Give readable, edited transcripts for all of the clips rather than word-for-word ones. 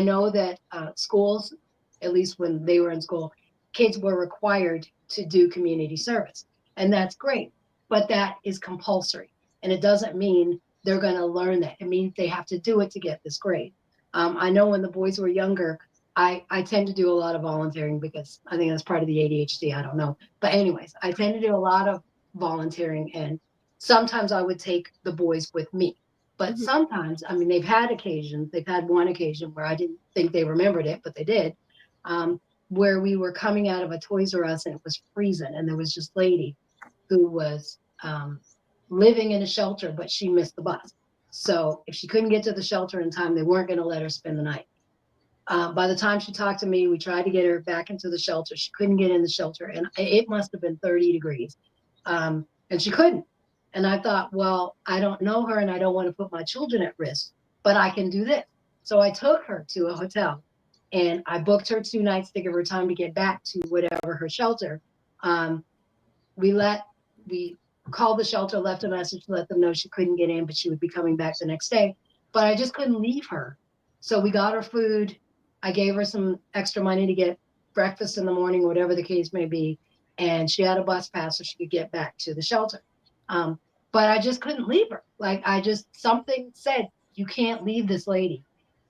know that schools, at least when they were in school, kids were required to do community service. And that's great. But that is compulsory. And it doesn't mean they're going to learn that. It means they have to do it to get this grade. I know when the boys were younger, I tend to do a lot of volunteering because I think that's part of the ADHD. I don't know. But anyways, I tend to do a lot of volunteering, and sometimes I would take the boys with me. But sometimes, I mean, they've had one occasion where I didn't think they remembered it, but they did, where we were coming out of a Toys R Us and it was freezing. And there was this lady who was living in a shelter, but she missed the bus. So if she couldn't get to the shelter in time, they weren't going to let her spend the night. By the time she talked to me, we tried to get her back into the shelter. She couldn't get in the shelter, and it must have been 30 degrees. And she couldn't. And I thought, well, I don't know her and I don't want to put my children at risk, but I can do this. So I took her to a hotel and I booked her 2 nights to give her time to get back to whatever her shelter. We called the shelter, left a message to let them know she couldn't get in, but she would be coming back the next day. But I just couldn't leave her. So we got her food. I gave her some extra money to get breakfast in the morning, whatever the case may be. And she had a bus pass so she could get back to the shelter. But I just couldn't leave her. Something said, you can't leave this lady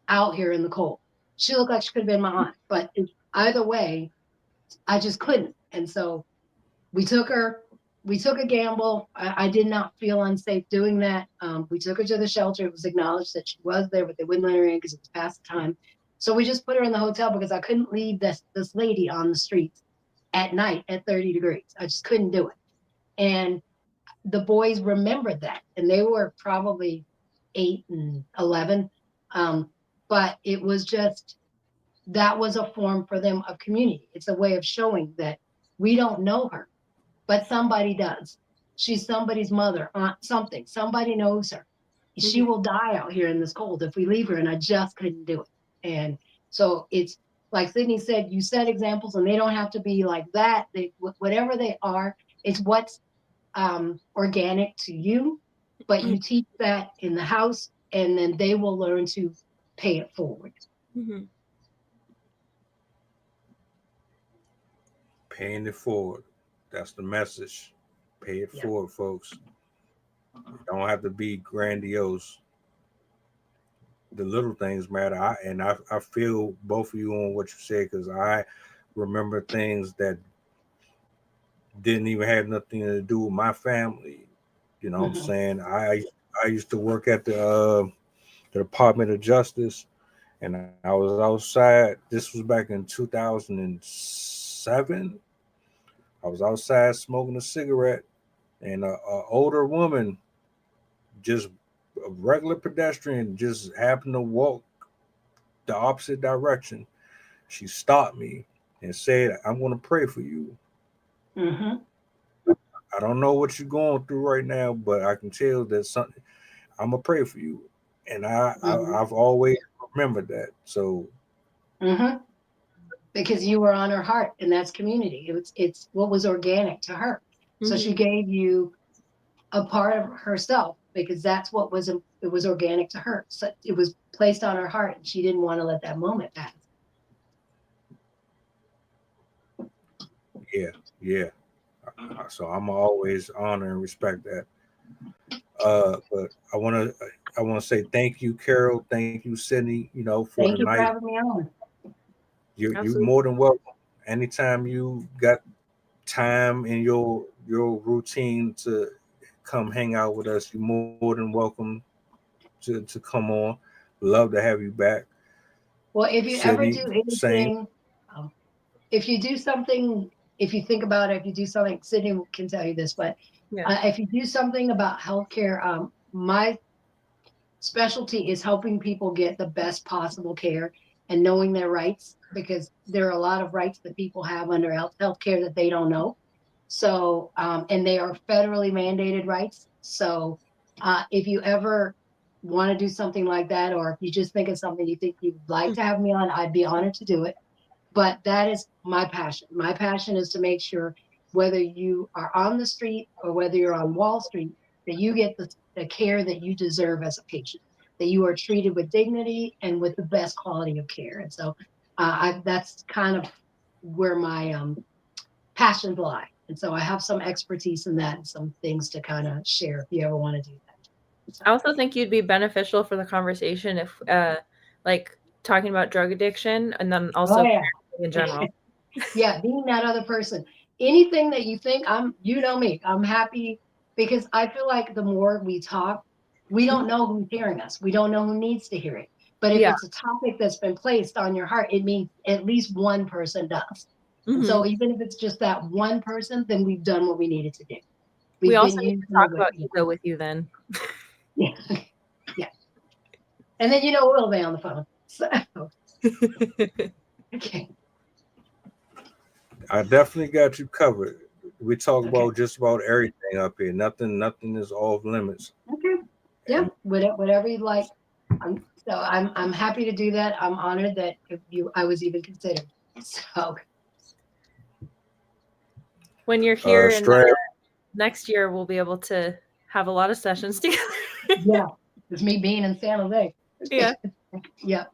out here in the cold. She looked like she could have been my aunt, but either way, I just couldn't. And so we took a gamble. I did not feel unsafe doing that. We took her to the shelter. It was acknowledged that she was there, but they wouldn't let her in because it was past the time. So we just put her in the hotel because I couldn't leave this lady on the streets at night at 30 degrees. I just couldn't do it. And the boys remembered that, and they were probably 8 and 11. But it was just, that was a form for them of community. It's a way of showing that we don't know her, but somebody does. She's somebody's mother, aunt, something. Somebody knows her. She will die out here in this cold if we leave her, and I just couldn't do it. And so it's like Sydney said, you set examples, and they don't have to be like that. Whatever they are, it's what's organic to you, but you teach that in the house, and then they will learn to pay it forward. Paying it forward. That's the message. Pay it forward, folks. You don't have to be grandiose. The little things matter. I feel both of you on what you said, because I remember things that didn't even have nothing to do with my family. You know what I'm saying? I used to work at the Department of Justice, and I was outside. This was back in 2007. I was outside smoking a cigarette, and a older woman, just a regular pedestrian, just happened to walk the opposite direction. She stopped me and said, "I'm going to pray for you." I don't know what you're going through right now, but I can tell that something. I'm gonna pray for you, and I've always remembered that. So, because you were on her heart, and that's community. It's what was organic to her. So she gave you a part of herself because that's what was it was organic to her. So it was placed on her heart, and she didn't want to let that moment pass. Yeah. So I'm always honor and respect that. But I want to say thank you, Carol. Thank you, Sydney. For the Thank you for night. having me on. You're more than welcome. Anytime you got time in your routine to come hang out with us, you're more than welcome to come on. Love to have you back. Well, if you ever Sydney, do same. anything, if you do something, if you think about it, if you do something, Sydney can tell you this, but if you do something about healthcare, my specialty is helping people get the best possible care and knowing their rights, because there are a lot of rights that people have under healthcare that they don't know. So, and they are federally mandated rights. So, if you ever want to do something like that, or if you just think of something you think you'd like to have me on, I'd be honored to do it. But that is my passion. My passion is to make sure whether you are on the street or whether you're on Wall Street, that you get the care that you deserve as a patient. that you are treated with dignity and with the best quality of care. And so that's kind of where my passions lie. And so I have some expertise in that and some things to kind of share if you ever want to do that. So. I also think you'd be beneficial for the conversation if like talking about drug addiction and then also in general. Yeah, being that other person. Anything that you think, you know me, I'm happy because I feel like the more we talk, we don't know who's hearing us. We don't know who needs to hear it. But if it's a topic that's been placed on your heart, it means at least one person does. And so even if it's just that one person, then we've done what we needed to do. We also need to talk about ego with you then. Yeah. Yeah. And then we'll be on the phone. So. Okay. I definitely got you covered. We talk about just about everything up here. Nothing is off limits. Okay. Yeah. Whatever you'd like. I'm happy to do that. I'm honored that I was even considered. So when you're here in next year, we'll be able to have a lot of sessions together. Yeah, it's me being in San Jose. Yeah. Yeah.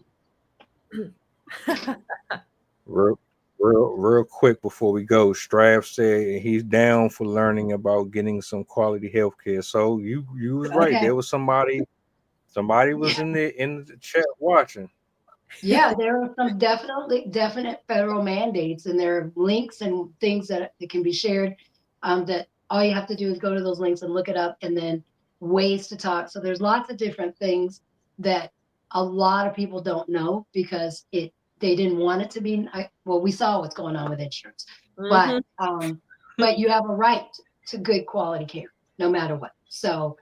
Real quick before we go, Strav said he's down for learning about getting some quality health care. So you was right. There was somebody was in the chat watching. Yeah, there are some definite federal mandates, and there are links and things that can be shared. That all you have to do is go to those links and look it up, and then ways to talk. So there's lots of different things that a lot of people don't know because they didn't want it to be. Well, we saw what's going on with insurance, but you have a right to good quality care no matter what. So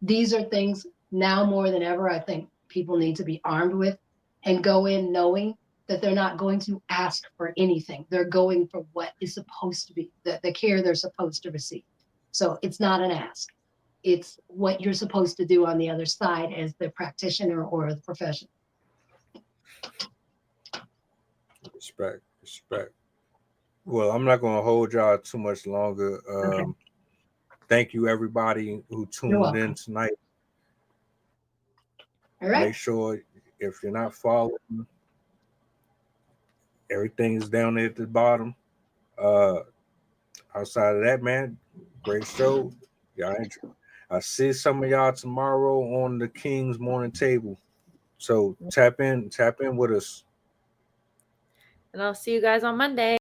these are things now more than ever. I think people need to be armed with. And go in knowing that they're not going to ask for anything. They're going for what is supposed to be, the care they're supposed to receive. So it's not an ask. It's what you're supposed to do on the other side as the practitioner or the professional. Respect. Well, I'm not going to hold y'all too much longer. Thank you, everybody who tuned in tonight. All right. Make sure if you're not following, everything is down there at the bottom. Outside of that, man, great show. Y'all I see some of y'all tomorrow on the King's Morning Table. So tap in with us. And I'll see you guys on Monday.